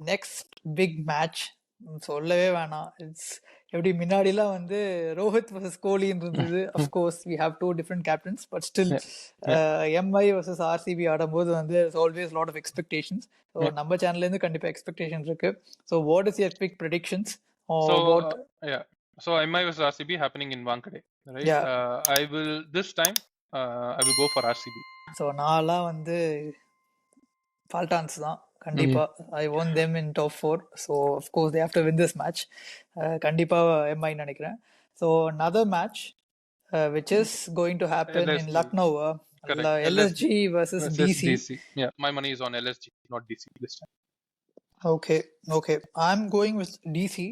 Next big match சொல்லவே வேணாம். It's எப்படி முன்னாடிலாம் வந்து ரோஹித் vs கோலின்னு இருந்தது. Of course we have two different captains, but still MI vs RCB ஆடும்போது வந்து always lot of expectations. So நம்ம சேனல்ல இருந்து கண்டிப்பா எக்ஸ்பெக்டேஷன் இருக்கு. So what is your quick predictions? So MI vs RCB happening in Wankhede, right? Yeah. I will go for RCB. So நான்லாம் வந்து ஃபால்டான்ஸ் தான் கண்டிப்பா. I want them in top 4. So of course they have to win this match. கண்டிப்பா Mi நினைக்கிறேன். So another match which is going to happen in Lucknow, LSG versus DC. Yeah, my money is on LSG, not DC this time. Okay, I'm going with DC.